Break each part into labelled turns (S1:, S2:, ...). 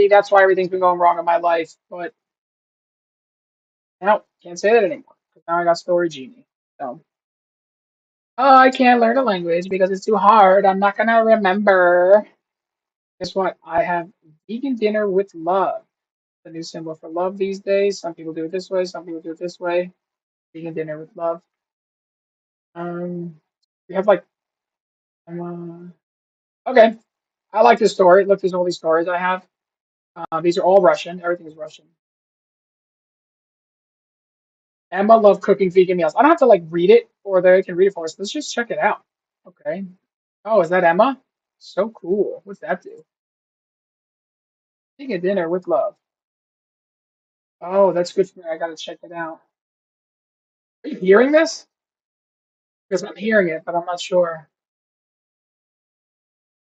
S1: maybe that's why everything's been going wrong in my life. But no, can't say that anymore because now I got Story Genie. So, oh, I can't learn a language because it's too hard. I'm not gonna remember. Guess what? I have vegan dinner with love. The new symbol for love these days. Some people do it this way. Some people do it this way. Vegan dinner with love. We have like, okay. I like this story. Look, there's all these stories I have. These are all Russian. Everything is Russian. Emma loved cooking vegan meals. I don't have to like read it, or they can read it for us. Let's just check it out. Okay. Oh, is that Emma? So cool. What's that do? Vegan dinner with love. Oh, that's good for me. I gotta check it out. Are you hearing this? Because I'm hearing it, but I'm not sure.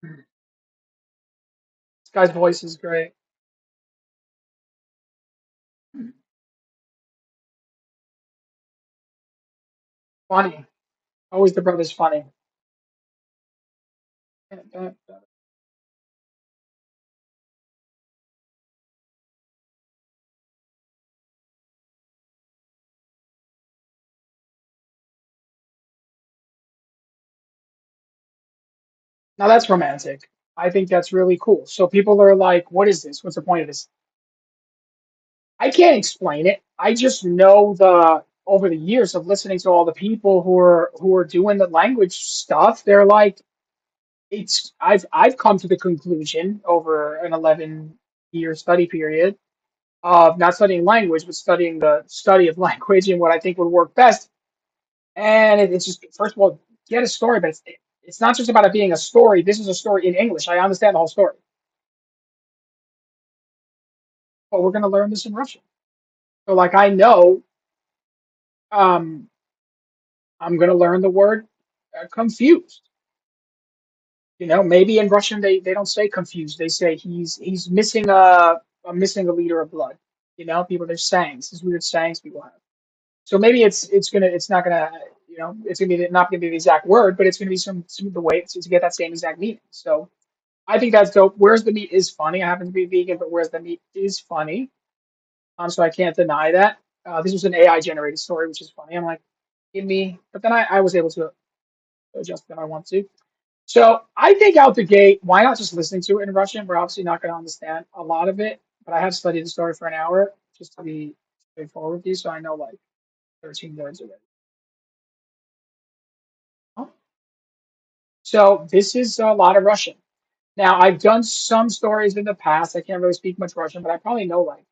S1: This guy's voice is great. Funny. Always the brother's funny. Now that's romantic. I think that's really cool. So people are like, what is this? What's the point of this? I can't explain it. I just know the over the years of listening to all the people who are doing the language stuff, they're like it's I've come to the conclusion over an 11-year study period of not studying language, but studying the study of language and what I think would work best. And it's just first of all, get a story, but it's not just about it being a story. This is a story in English. I understand the whole story, but we're gonna learn this in Russian. So like I know um I'm gonna learn the word confused. You know, maybe in Russian they don't say confused. They say he's missing a liter of blood. You know, people there's sayings. There's weird sayings people have. So maybe it's not gonna it's gonna be not gonna be the exact word, but it's gonna be some of the way to get that same exact meaning. So I think that's dope. Where's the meat is funny. I happen to be vegan, but where's the meat is funny. So I can't deny that. This was an AI generated story, which is funny. I'm like, give me, but then I was able to adjust if I want to. So I think out the gate, why not just listening to it in Russian? We're obviously not going to understand a lot of it, but I have studied the story for an hour just to be straightforward with you, so I know like 13 words already. Oh. So this is a lot of Russian. Now I've done some stories in the past. I can't really speak much Russian, but I probably know like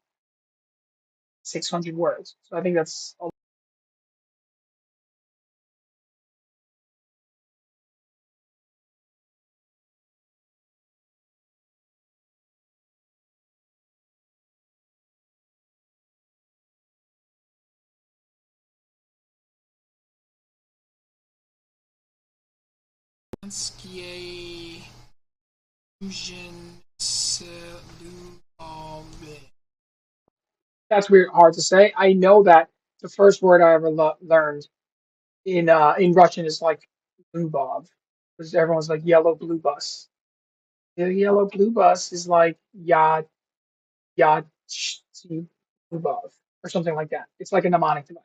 S1: 600 words. So I think that's a Веганские, ужин, that's weird, hard to say. I know that the first word I ever learned in Russian is like Lubov, because everyone's like yellow blue bus. The yellow blue bus is like ya Lubov or something like that. It's like a mnemonic device.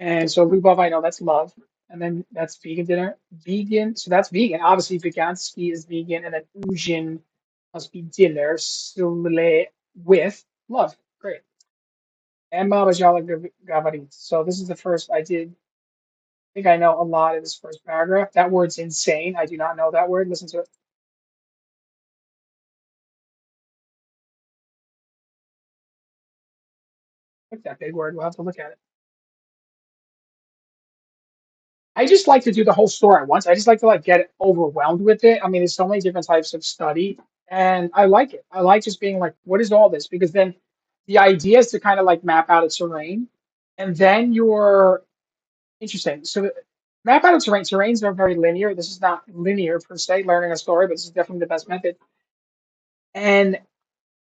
S1: And so Lubov, I know that's love. And then that's vegan dinner. Vegan, so that's vegan. Obviously, Vegansky is vegan, and then ужин must be dinner. With love. Great. Emma обожала готовить. So this is the first I did. I think I know a lot of this first paragraph. That word's insane. I do not know that word. Listen to it. Look that big word. We'll have to look at it. I just like to do the whole story at once. I just like to like get overwhelmed with it. I mean, there's so many different types of study, and I like it. I like just being like, what is all this? Because then the idea is to kind of like map out a terrain, and then you're interesting. So map out a terrain. Terrains are very linear. This is not linear per se, learning a story, but this is definitely the best method. And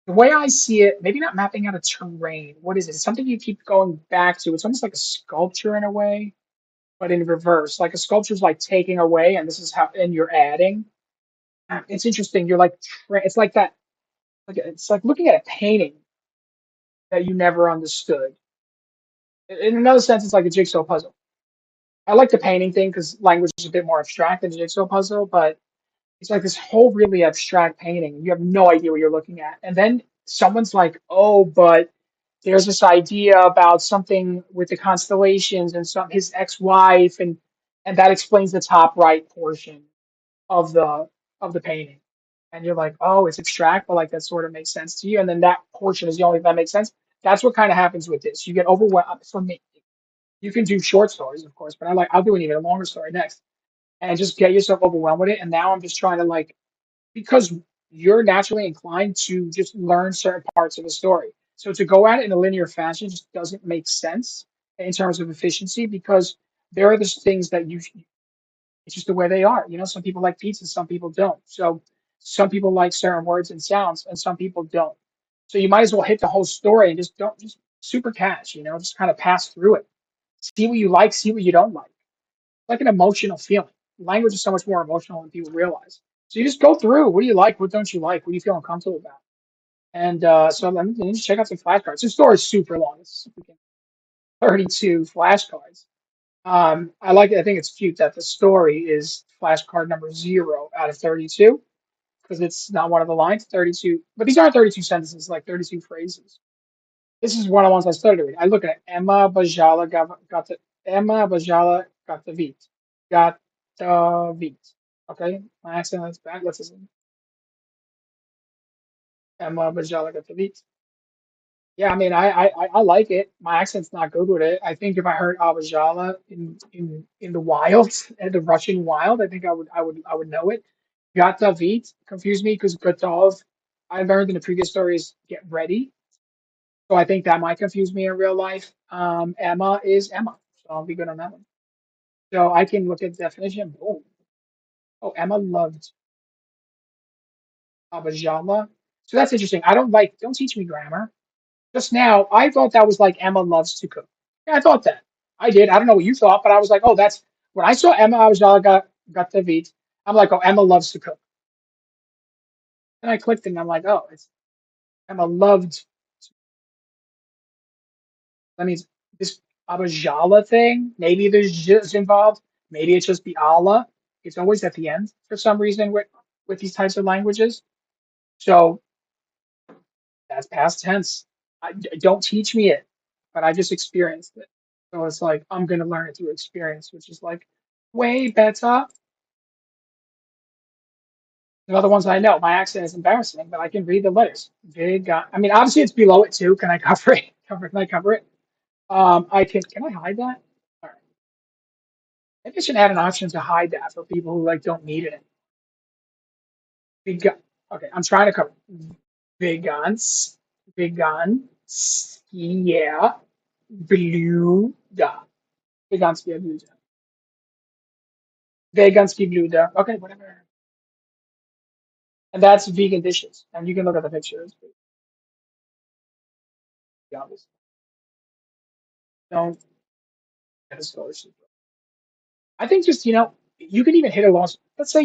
S1: the way I see it, maybe not mapping out a terrain. What is it? It's something you keep going back to. It's almost like a sculpture in a way, but in reverse. Like a sculpture's like taking away, and this is how, and you're adding. It's interesting. You're like, it's like that. Like it's like looking at a painting that you never understood. In another sense, it's like a jigsaw puzzle. I like the painting thing because language is a bit more abstract than a jigsaw puzzle, but it's like this whole really abstract painting. And you have no idea what you're looking at. And then someone's like, oh, but there's this idea about something with the constellations and some his ex-wife, and that explains the top right portion of the painting. And you're like, oh, it's abstract, but like that sort of makes sense to you. And then that portion is the only thing that makes sense. That's what kind of happens with this. You get overwhelmed. For me, you can do short stories, of course, but I'll do an even longer story next, and just get yourself overwhelmed with it. And now I'm just trying to like because you're naturally inclined to just learn certain parts of the story. So to go at it in a linear fashion just doesn't make sense in terms of efficiency because there are the things that you it's just the way they are. You know, some people like pizza, some people don't. So some people like certain words and sounds, and some people don't. So you might as well hit the whole story and just don't just super cash. You know, just kind of pass through it. See what you like, see what you don't like. Like an emotional feeling. Language is so much more emotional than people realize. So you just go through. What do you like? What don't you like? What do you feel uncomfortable about? And so let me just check out some flashcards. This story is super long. It's 32 flashcards. I like it. I think it's cute that the story is flashcard number 0 out of 32 because it's not one of the lines. 32, but these aren't 32 sentences, like 32 phrases. This is one of the ones I started with. I look at Emma Bajala got the Emma Bajala got the Vit. Okay, my accent is bad. Let's listen. Emma Bajala got the Vit. Yeah, I mean, I like it. My accent's not good with it. I think if I heard Abajala in the wild, in the Russian wild, I think I would know it. Готовить confused me because готов, I learned in the previous stories get ready. So I think that might confuse me in real life. Emma is Emma. So I'll be good on that one. So I can look at the definition. Boom. Oh, Emma loved Abajala. So that's interesting. Don't teach me grammar. Just now, I thought that was like Emma loves to cook. Yeah, I thought that. I did. I don't know what you thought, but I was like, oh, that's when I saw Emma Abajala got the beat. I'm like, oh, Emma loves to cook. And I clicked and I'm like, oh, it's Emma loved. That means this Abajala thing. Maybe there's just involved. Maybe it's just the Allah. It's always at the end for some reason with these types of languages. So that's past tense. Don't teach me it, but I just experienced it. So it's like I'm gonna learn it through experience, which is like way better than other ones I know. My accent is embarrassing, but I can read the letters. I mean, obviously it's below it too. Can I cover it? Can I cover it? I can. Can I hide that? All right. Maybe I should add an option to hide that for people who like don't need it. Vegan. Okay, I'm trying to cover vegans, veganskie, blюда, veganskie blюда, veganskie blюда. Okay, whatever. And that's vegan dishes. And you can look at the pictures. Obviously. Don't get a scholarship. I think just, you can even hit a loss. Let's say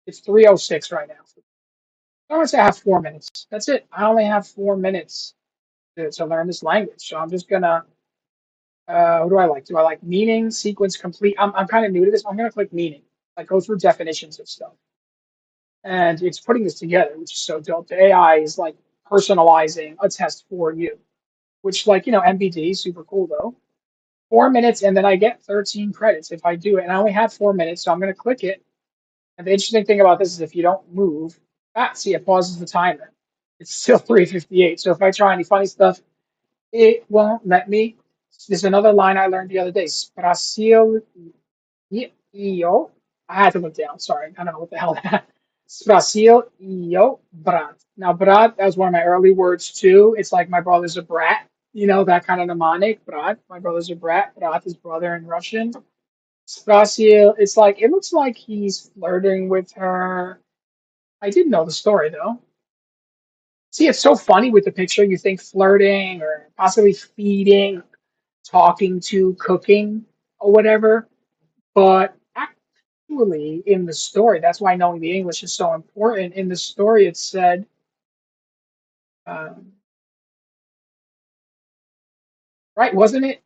S1: it's 3:06 right now. I want to say I have 4 minutes. That's it. I only have 4 minutes to learn this language. So I'm just going to, what do I like? Do I like meaning, sequence, complete? I'm kind of new to this. I'm going to click meaning. Like go through definitions of stuff. And it's putting this together, which is so dope. The AI is like personalizing a test for you, which like, MBD, super cool though. 4 minutes, and then I get 13 credits if I do it. And I only have 4 minutes, so I'm going to click it. And the interesting thing about this is if you don't move, see, it pauses the timer. It's still 3:58. So if I try any funny stuff, it won't let me. There's another line I learned the other day. Sprasil io. I had to look down. Sorry, I don't know what the hell that. Sprasil io brat. Now, brat, that was one of my early words too. It's like my brother's a brat. That kind of mnemonic. Brat. My brother's a brat. Brat is brother in Russian. Sprasil. It's like it looks like he's flirting with her. I didn't know the story though. See, it's so funny with the picture. You think flirting or possibly feeding, talking to, cooking, or whatever. But Actually, in the story, that's why knowing the English is so important. In the story, it said, um, right, wasn't it?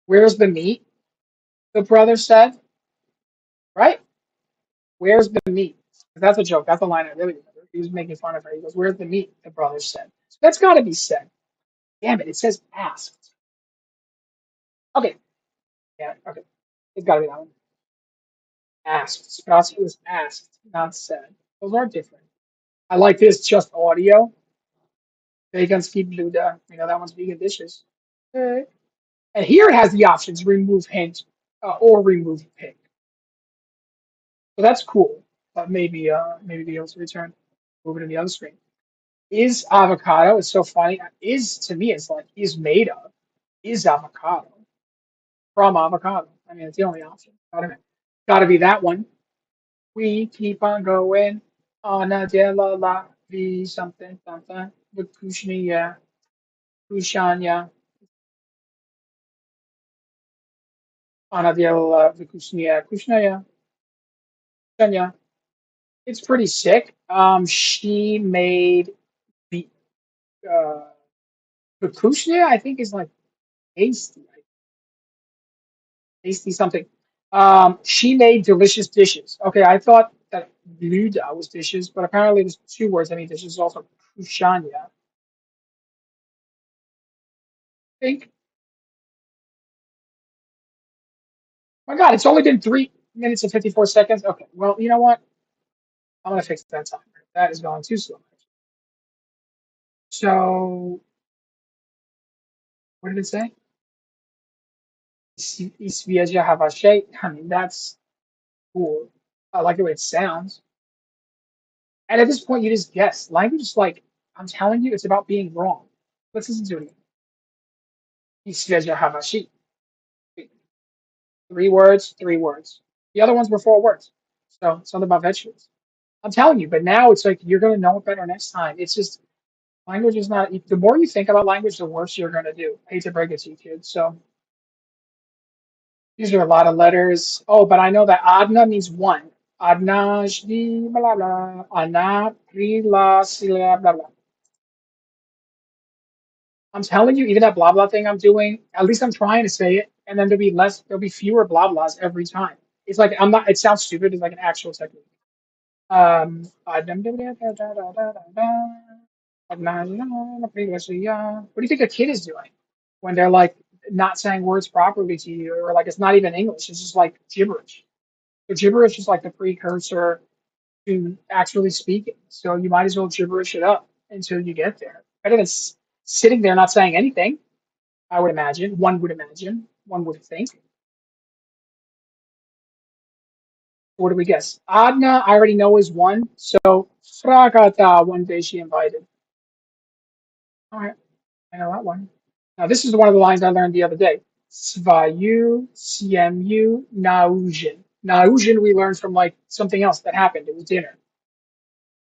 S1: Where's the meat? The brother said, right? Where's the meat? That's a joke. That's a line I really remember. He was making fun of her. He goes, "Where's the meat?" The brother said. So that's got to be said. Damn it! It says asked. Okay. Yeah. Okay. It's got to be that one. Asked. Sprazzi was asked, not said. Those are different. I like this. Just audio. Veganский blüda. You know that one's vegan dishes. Okay. And here it has the options: remove hint or remove pick. So that's cool. But maybe be able to return. Move it to the other screen. Is avocado? It's so funny. Is to me is like is made of. Is avocado from avocado? I mean, it's the only option. Gotta be that one. We keep on going on a delala v something something with kushniya, kushanya, on a delala v kushniya, kushnaya, kushanya. It's pretty sick. She made the uh the kushniya. I think is like tasty, tasty something. She made delicious dishes. Okay, I thought that blüda was dishes, but apparently there's two words that mean dishes. Also, kushanya. I think. My God, it's only been 3 minutes and 54 seconds. Okay, well, you know what? I'm gonna fix that timer. That is going too slow. So, what did it say? Svежих овощей. I mean, that's cool. I like the way it sounds. And at this point, you just guess. Language is like, I'm telling you, it's about being wrong. Let's listen to it again. Svежих овощей. 3 words, 3 words. The other ones were 4 words. So something about vegetables. I'm telling you, but now it's like you're gonna know it better next time. It's just language is not. The more you think about language, the worse you're gonna do. I hate to break it to you, kids. So these are a lot of letters. Oh, but I know that adna means one. Однажды, blah blah. Она пригласила, blah blah. I'm telling you, even that blah blah thing I'm doing, at least I'm trying to say it, and then there'll be fewer blah blahs every time. It's like I'm not. It sounds stupid. It's like an actual technique. What do you think a kid is doing when they're like not saying words properly to you, or like it's not even English? It's just like gibberish. The gibberish is like the precursor to actually speaking. So you might as well gibberish it up until you get there. Better than sitting there not saying anything. I would imagine. One would imagine. One would think. What do we guess? Adna, I already know is one. So Fragata, one day she invited. All right, I know that one. Now this is one of the lines I learned the other day. Svaju, semью, ужин. Ужин we learned from like something else that happened. It was dinner.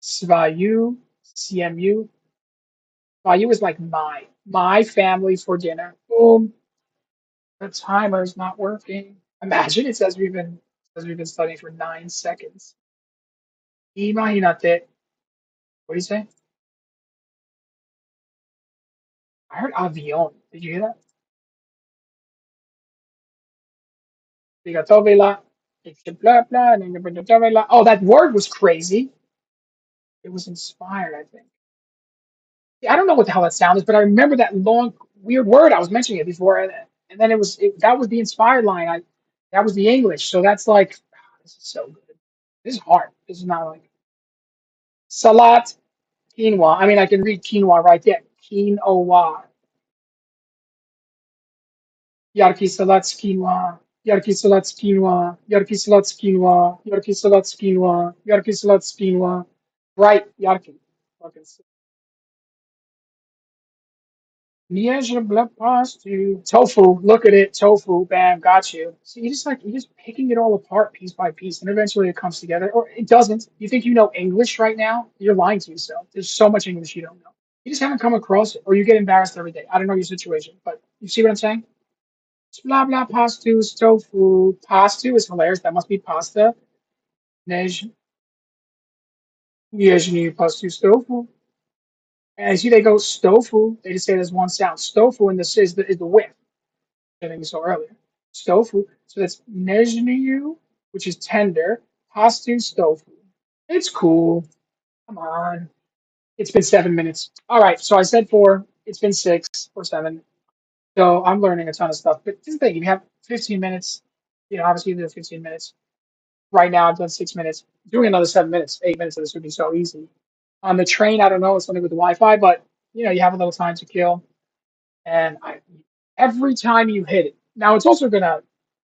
S1: Svaju, семью. Svaju is like my family for dinner. Boom. The timer is not working. Imagine it says we've been studying for 9 seconds. Imagínate. What do you say? I heard avión. Did you hear that? Prigotowila. Blah, blah, and then prigotowila. Oh, that word was crazy. It was inspired, I think. Yeah, I don't know what the hell that sound is, but I remember that long, weird word. I was mentioning it before, and then that was the inspired line. That was the English. So that's like, this is so good. This is hard. This is not like salat, quinoa. I mean, I can read quinoa right there. Quinoa. Yarkey salat's quinoa. Yarkey salat's quinoa. Yarkey salat's quinoa. Yarkey salat's quinoa. Yarkey salat's quinoa. Right, yarkey. Fucking sick. Miserable pastry. Tofu. Look at it. Tofu. Bam. Got you. So you're just picking it all apart piece by piece, and eventually it comes together. Or it doesn't. You think you know English right now? You're lying to yourself. There's so much English you don't know. You just haven't come across it, or you get embarrassed every day. I don't know your situation, but you see what I'm saying? Blah blah pastu is tofu. Pastu is hilarious. That must be pasta. Nej, nежную pastу tofu. And I see they go stofu. They just say there's one sound. Stofu and this is the whip. I think we saw earlier. Stofu. So that's nежную, which is tender. Pastу tofu. It's cool. Come on. It's been 7 minutes. All right. So I said four. It's been 6 or 7. So I'm learning a ton of stuff. But this is the thing. If you have 15 minutes, obviously you do 15 minutes. Right now I've done 6 minutes. Doing another 7 minutes, 8 minutes of this would be so easy. On the train, I don't know, it's something with the Wi-Fi, but you have a little time to kill. And every time you hit it, now it's also gonna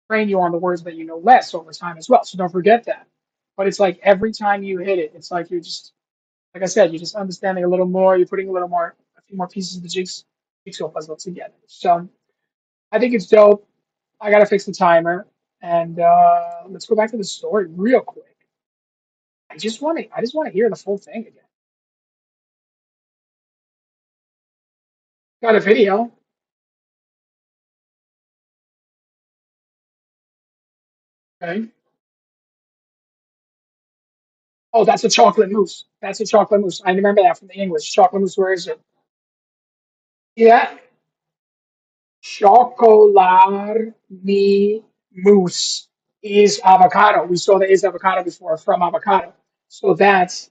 S1: train you on the words that you know less over time as well. So don't forget that. But it's like every time you hit it, it's like you're just, like I said, you're just understanding a little more. You're putting a few more pieces of the jigsaw puzzle together. So I think it's dope. I gotta fix the timer, and let's go back to the story real quick. I just want to hear the full thing again. Got a video. Okay. Oh, that's a chocolate mousse. That's a chocolate mousse. I remember that from the English. Chocolate mousse. Where is it? Yeah. Chocolaty mousse is avocado. We saw the is avocado before from avocado. So that's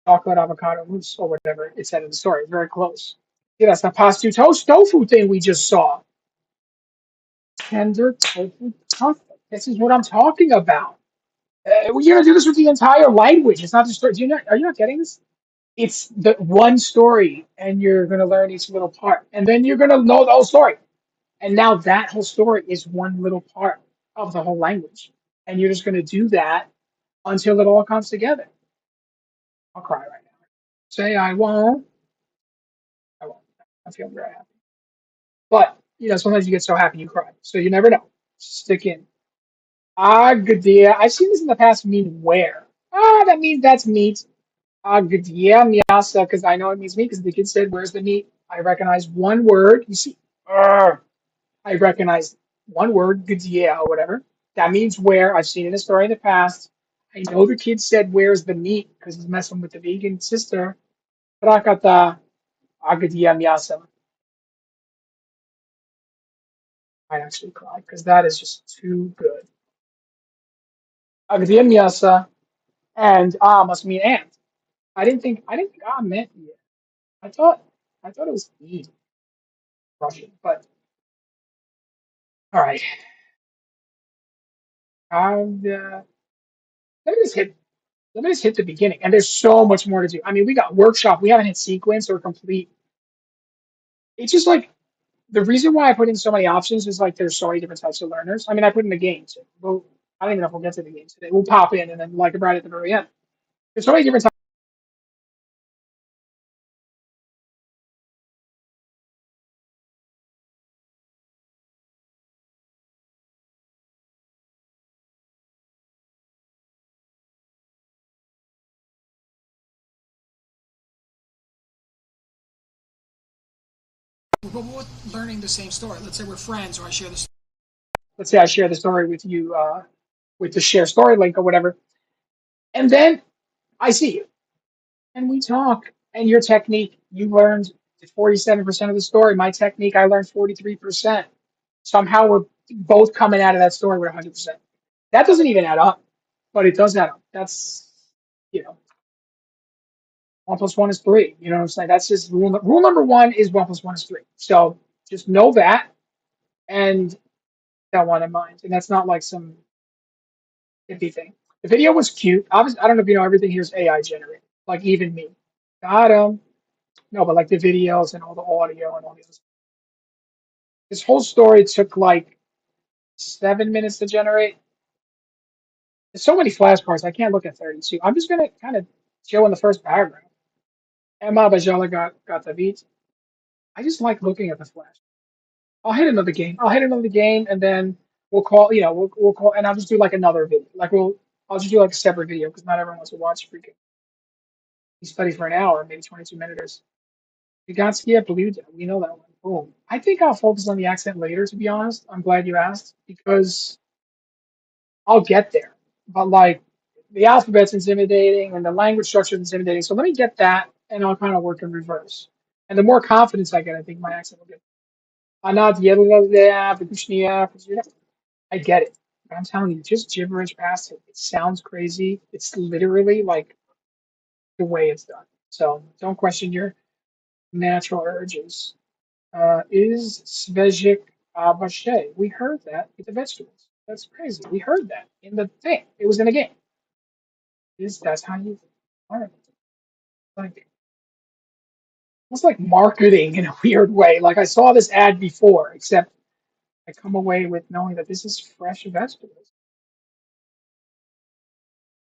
S1: chocolate avocado mousse or whatever it said in the story. Very close. Yeah, that's the pastry toast tofu thing we just saw. Tender tofu tofu. This is what I'm talking about. You're gonna do this with the entire language. It's not just story. Are you not getting this? It's the one story, and you're gonna learn each little part, and then you're gonna know the whole story. And now that whole story is one little part of the whole language, and you're just gonna do that until it all comes together. I'll cry right now. Say I won't. I won't. I feel very happy, but sometimes you get so happy you cry. So you never know. Stick in. Ah, good dear. I've seen this in the past mean where. That means that's meat. Yeah, miyasa, because I know it means meat, because the kid said, "Where's the meat?" I recognize one word. You see, I recognize one word, yeah, or whatever. That means where. I've seen it in a story in the past. I know the kid said, "Where's the meat?" because he's messing with the vegan sister. Rakata, agadia miyasa. I actually cry because that is just too good. Agadia miyasa and must mean and. I didn't think meant yeah. I thought I thought it was E Russian, but all right. And let me just hit let me just hit the beginning. And there's so much more to do. I mean, we got workshop. We haven't hit sequence or complete. It's just like the reason why I put in so many options is like there's so many different types of learners. I mean, I put in the games. Well, I don't even know if we'll get to the games today. We'll pop in and then like right at the very end. There's so many different types. But we're learning the same story. Let's say we're friends, or I share this. Let's say I share the story with you, with the share story link or whatever, and then I see you. And we talk. And your technique, you learned 47% of the story. My technique, I learned 43%. Somehow we're both coming out of that story with 100%. That doesn't even add up, but it does add up. That's, you know, 1 plus 1 is 3. You know what I'm saying? That's just rule number one is 1 plus 1 is 3. So just know that and that one in mind. And that's not like some hippie thing. The video was cute. Obviously, I don't know if you know, everything here is AI generated. Like even me. Got him. No, but like the videos and all the audio and all these. This whole story took like 7 minutes to generate. There's so many flashcards, I can't look at 32. I'm just gonna kind of chill in the first paragraph. Emma, obojala, готовить. I just like looking at the flash. I'll hit another game. I'll hit another game, and then we'll call. We'll call, and I'll just do like another video. I'll just do like a separate video because not everyone wants to watch freaking. You study for an hour, maybe 22 minutes. Vegans blüda. We know that one. Boom. I think I'll focus on the accent later. To be honest, I'm glad you asked because I'll get there. But like the alphabet's intimidating and the language structure is intimidating. So let me get that, and I'll kind of work in reverse. And the more confidence I get, I think my accent will get. Делала, вкусные, I get it. But I'm telling you, just gibberish past it. It sounds crazy. It's literally like the way it's done. So don't question your natural urges. Is svejik avощей? We heard that with the vegetables. That's crazy. We heard that in the thing. It was in the game. Is that's how you learn? Like it's like marketing in a weird way. Like I saw this ad before, except I come away with knowing that this is fresh vegetables.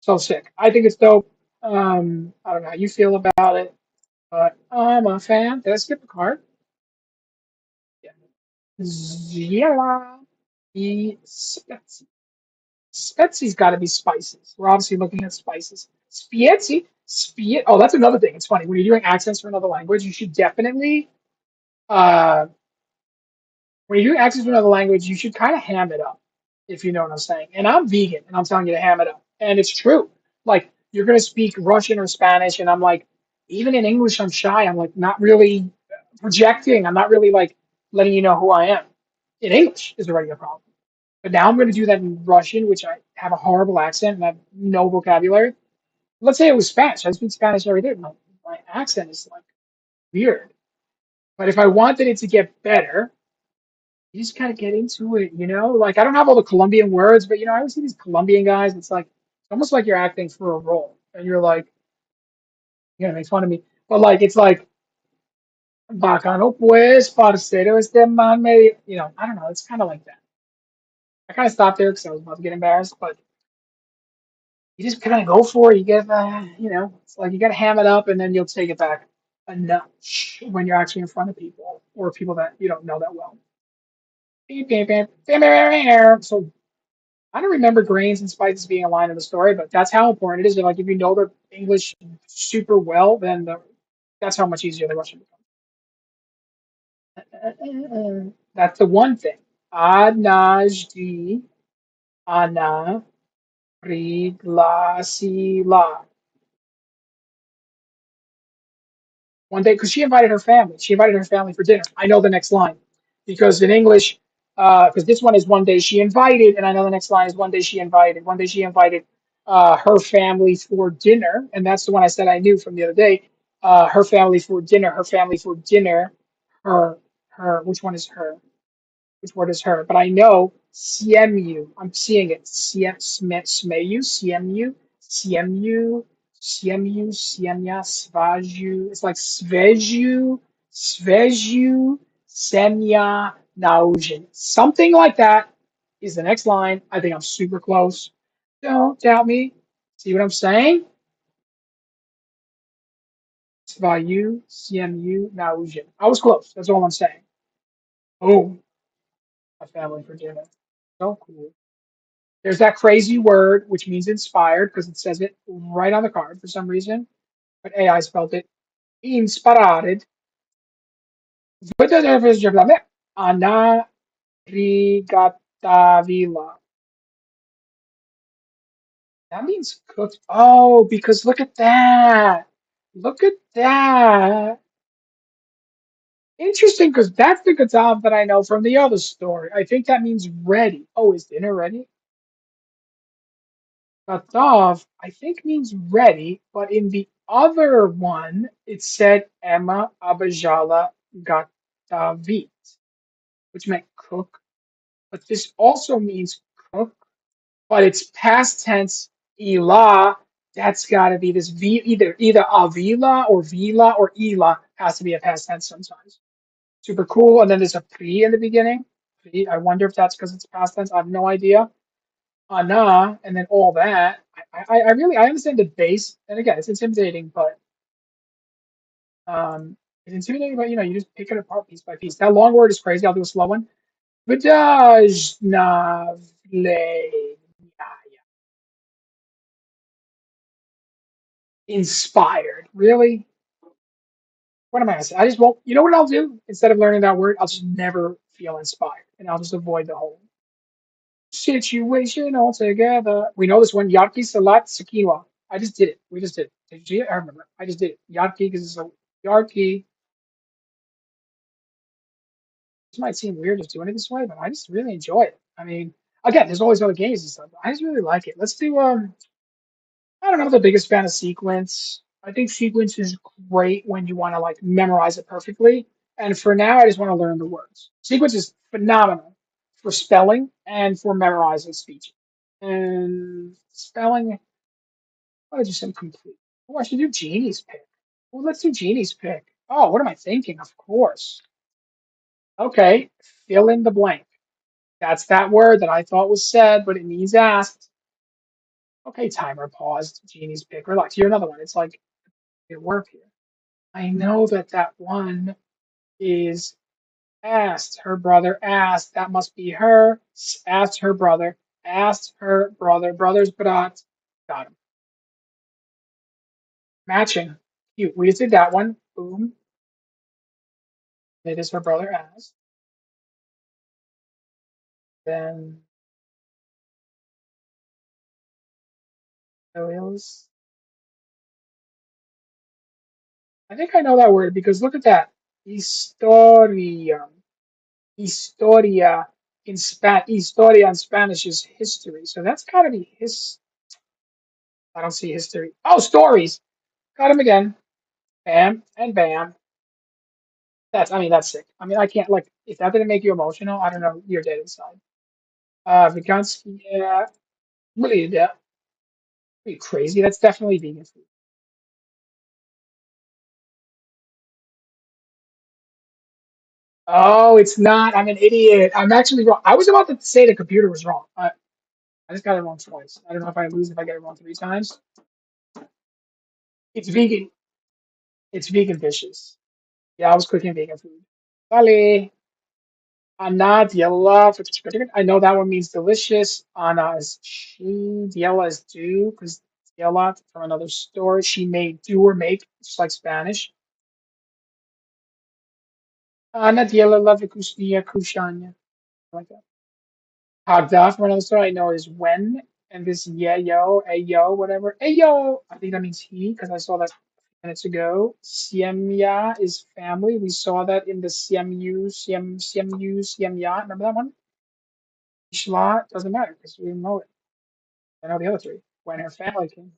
S1: So sick. I think it's dope. I don't know how you feel about it, but I'm a fan. Did I skip a card? Yeah. Zjela e spezii. Spezie's got to be spices. We're obviously looking at spices. Spiezi. Oh, that's another thing. It's funny when you're doing accents for another language. You should definitely uh, when you're doing accents for another language, you should kind of ham it up, if you know what I'm saying. And I'm vegan, and I'm telling you to ham it up, and it's true. Like you're gonna speak Russian or Spanish, and I'm like, even in English, I'm shy. I'm like not really projecting. I'm not really like letting you know who I am. In English is already a problem. But now I'm gonna do that in Russian, which I have a horrible accent and I have no vocabulary. Let's say it was Spanish. I speak Spanish every day. My accent is like weird. But if I wanted it to get better, you just gotta get into it, you know? Like I don't have all the Colombian words, but I always see these Colombian guys, it's like it's almost like you're acting for a role. And you're like, you're gonna make fun of me. But like it's like bacano pues, parcero este man medio I don't know, it's kinda like that. I kinda stopped there because I was about to get embarrassed, but you just kinda go for it. You get it's like you gotta ham it up and then you'll take it back a notch when you're actually in front of people or people that you don't know that well. So I don't remember grains and spices being a line in the story, but that's how important it is. And like if you know the English super well, then that's how much easier the Russian becomes. That's the one thing. Однажды она пригласила. One day, because she invited her family. She invited her family for dinner. I know the next line because in English, because this one is one day she invited, and I know the next line is one day she invited. One day she invited her family for dinner, and that's the one I said I knew from the other day. Her family for dinner. Her family for dinner. Her. Which one is her? Which word is her? But I know semyu. I'm seeing it. Smeju, semyu, semyu, semyu, semya, svaju. It's like sveju, sveju, semya, na ужин. Something like that is the next line. I think I'm super close. Don't doubt me. See what I'm saying? Svaju, semyu, na ужин. I was close. That's all I'm saying. Oh, a family for dinner. So cool. There's that crazy word which means inspired because it says it right on the card for some reason, but AI spelled it inspired. Она приготовила. That means cooked. Oh, because look at that. Look at that. Interesting, because that's the Katav that I know from the other story. I think that means ready. Oh, is dinner ready? Katav, I think means ready, but in the other one, it said Emma obожала готовить, which meant cook. But this also means cook, but it's past tense ila. That's got to be this v either avila or vila or ila has to be a past tense sometimes. Super cool. And then there's a pri in the beginning. Pri, I wonder if that's because it's past tense. I have no idea. Ana, and then all that. I really I understand the base, and again, it's intimidating, but it's intimidating. But you just pick it apart piece by piece. That long word is crazy. I'll do a slow one. Vdajnavle. Inspired. Really? What am I gonna say? I just won't. You know what I'll do? Instead of learning that word, I'll just never feel inspired, and I'll just avoid the whole. situation altogether. We know this one. Yarkey, salat, quinoa. I just did it. We just did it. Did you see it? I remember. I just did it. Yarkey because it's a yarkey. This might seem weird just doing it this way, but I just really enjoy it. I mean, again, there's always other games and stuff. But I just really like it. Let's do I don't know, the biggest fan of sequence. I think sequence is great when you want to like memorize it perfectly. And for now, I just want to learn the words. Sequence is phenomenal for spelling and for memorizing speech. And spelling, what did you say? Complete. Oh, I should do Genie's pick. Well, let's do Genie's pick. Oh, what am I thinking? Of course. Okay, fill in the blank. That's that word that I thought was said, but it means asked. Okay, timer paused. Genie's pick. Relax. You're another one. It's like it work here. I know that that one is asked. Her brother asked. That must be her. Asked her brother. Asked her brother. Brother's brat. Got him. Matching. Cute. We just did that one. Boom. It is her brother asked. Then Williams. I think I know that word because look at that. Historia. Historia Historia in Spanish is history. So that's gotta be his. I don't see history. Oh, stories. Got him again. Bam and bam. I mean, that's sick. I mean, I can't, like, if that didn't make you emotional, I don't know, you're dead inside. Vegansky, yeah. Really, yeah. Are you crazy? That's definitely vegan food. Oh, it's not. I'm an idiot. I'm actually wrong. I was about to say the computer was wrong. I just got it wrong twice. I don't know if I lose if I get it wrong three times. It's vegan. It's vegan dishes. Yeah, I was cooking vegan food. Vale. Anna, Diella, I know that one means delicious. Anna is she. Diella is do, because Diella from another story. She made do or make, just like Spanish. Anna, Diella, love kushanya. Like that. Когда from another story I know is when. And this yeah, yo, a yo, whatever. A yo. I think that means he, because I saw that minutes ago. Siemya is family. We saw that in the Siemyu, Siemya. Remember that one? Ishla doesn't matter because we know it. I know the other three. When her family came.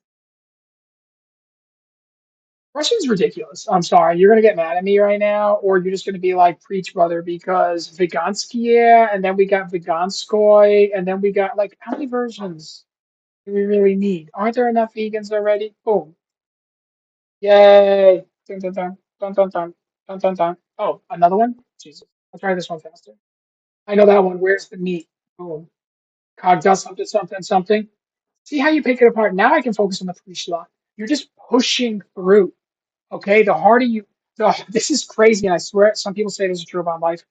S1: Russian's ridiculous. I'm sorry. You're gonna get mad at me right now, or you're just gonna be like, preach, brother, because Veganskie, and then we got Veganskoy, and then we got like how many versions do we really need? Aren't there enough vegans already? Boom. Yay. Dun dun dun dun dun dun dun dun dun. Oh, another one? Jesus. I'll try this one faster. I know that one. Where's the meat? Boom. Cog does something, something, something. See how you pick it apart. Now I can focus on the pre-schla. You're just pushing through. Okay, the harder you, this is crazy, and I swear some people say this is true about life.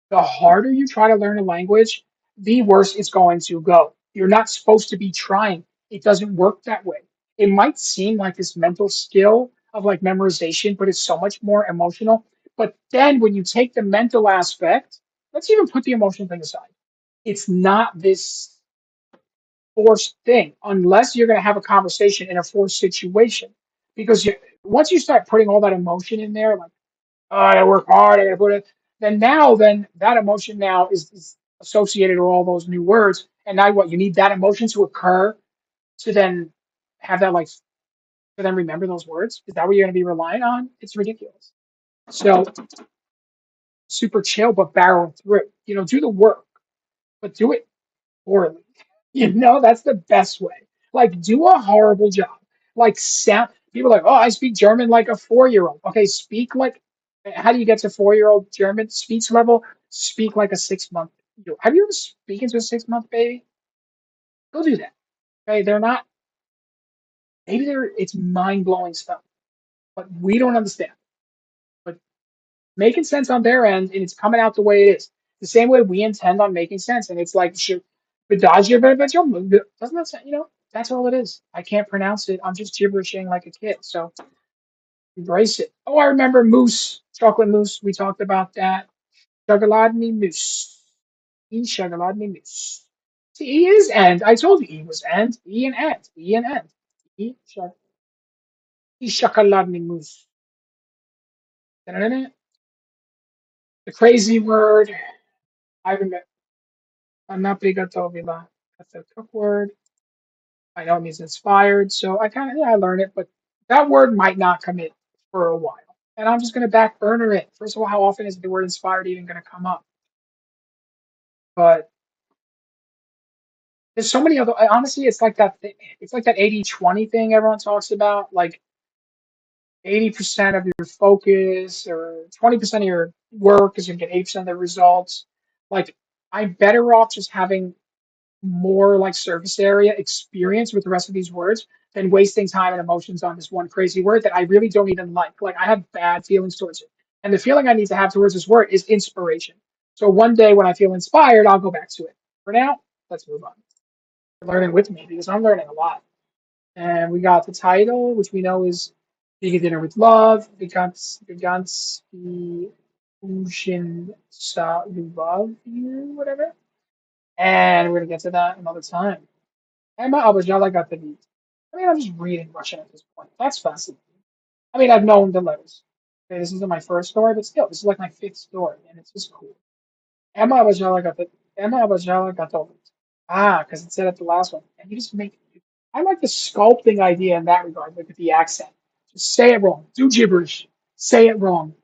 S1: The harder you try to learn a language, the worse it's going to go. You're not supposed to be trying. It doesn't work that way. It might seem like this mental skill of like memorization, but it's so much more emotional. But then when you take the mental aspect, let's even put the emotional thing aside. It's not this forced thing unless you're going to have a conversation in a forced situation. Because once you start putting all that emotion in there, like, oh, I gotta work hard, I gotta put it, then that emotion now is associated with all those new words. And now what? You need that emotion to occur to then have that, like, to then remember those words. Is that what you're going to be relying on? It's ridiculous. So super chill, but barrel through. Do the work, but do it poorly. That's the best way. Like, do a horrible job. Like, sound. People are like, oh, I speak German like a 4-year-old. Okay, speak like. How do you get to 4-year-old German speech level? Speak like a 6-month. Have you ever spoken to a 6-month baby? Go do that. Okay, they're not. Maybe they're. It's mind blowing stuff, but we don't understand. But making sense on their end, and it's coming out the way it is. The same way we intend on making sense, and it's like, doesn't that sound, that's all it is. I can't pronounce it. I'm just gibberishing like a kid. So embrace it. Oh, I remember mousse, chocolate mousse. We talked about that. Chocolaty mousse. Chocolaty mousse. See, E is end. I told you E was end. E and end. E and end. E, shokоладный mousse. The crazy word. I remember. Она приготовила. That's a cook word. I know it means inspired, so I kind of yeah, I learned it, but that word might not come in for a while. And I'm just gonna back burner it. First of all, how often is the word inspired even gonna come up? But there's so many other honestly it's like that it's like that 80-20 thing everyone talks about. Like 80% of your focus or 20% of your work is gonna get 80% of the results. Like I'm better off just having more like surface area experience with the rest of these words than wasting time and emotions on this one crazy word that I really don't even like. Like I have bad feelings towards it. And the feeling I need to have towards this word is inspiration. So one day when I feel inspired, I'll go back to it. For now, let's move on. You're learning with me because I'm learning a lot. And we got the title, which we know is Vegan Dinner with Love, Veganski, ужин любовью, whatever. And we're gonna get to that another time. Emma, обожала готовить. I mean, I'm just reading Russian at this point. That's fascinating. I mean, I've known the letters. Okay, this isn't my first story, but still, this is like my fifth story, and it's just cool. Emma обожала готовить. Emma обожала готовить. Ah, because it said at the last one. And you just make. I like the sculpting idea in that regard, like with the accent. Just say it wrong. Do gibberish. Say it wrong.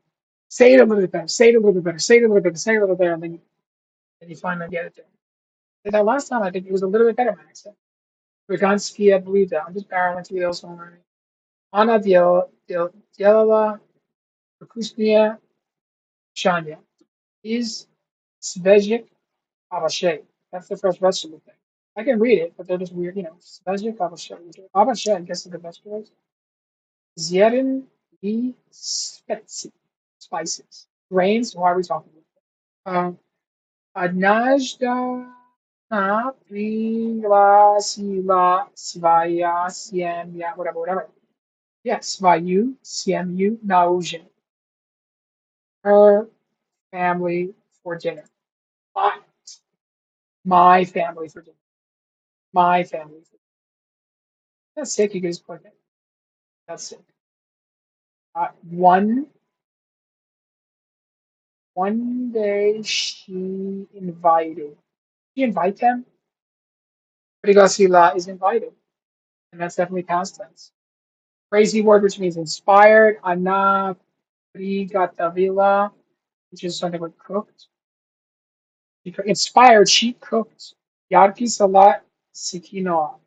S1: Say it a little bit better. Say it a little bit better. Say it a little bit better. Say it a little better, and then you finally get it there. But that last time, I think it was a little bit better, my accent. Веганские блюда. I'm just barreling through those already. Она делала вкусные кушанья из свежих овощей. That's the first vegetable thing. I can read it, but they're just weird, Свежих овощей. Овощей, I guess, are the vegetables. Зёрен и специй. Spices. Grains. Why are we talking about that? Однажды пригласила своя семья, whatever. Yeah, свою семью на ужин. Her family for dinner. My, my family for dinner. My family for dinner. That's sick. You can just click it. That's sick. One day she invited. She invite them. Пригласила is invited, and that's definitely past tense. Crazy word which means inspired. Она приготовила, which is something like cooked. Inspired, she cooked. Яркий салат с киноа,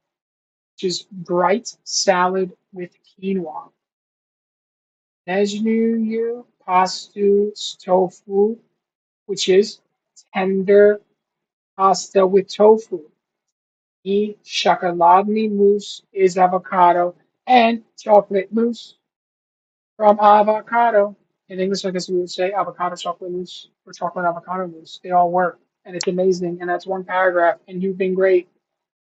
S1: which is bright salad with quinoa. Nежную, pastу с tofu, which is tender pasta with tofu. И шоколадный mousse is avocado and chocolate mousse from avocado. In English, I guess we would say avocado chocolate mousse or chocolate avocado mousse. They all work, and it's amazing. And that's one paragraph. And you've been great.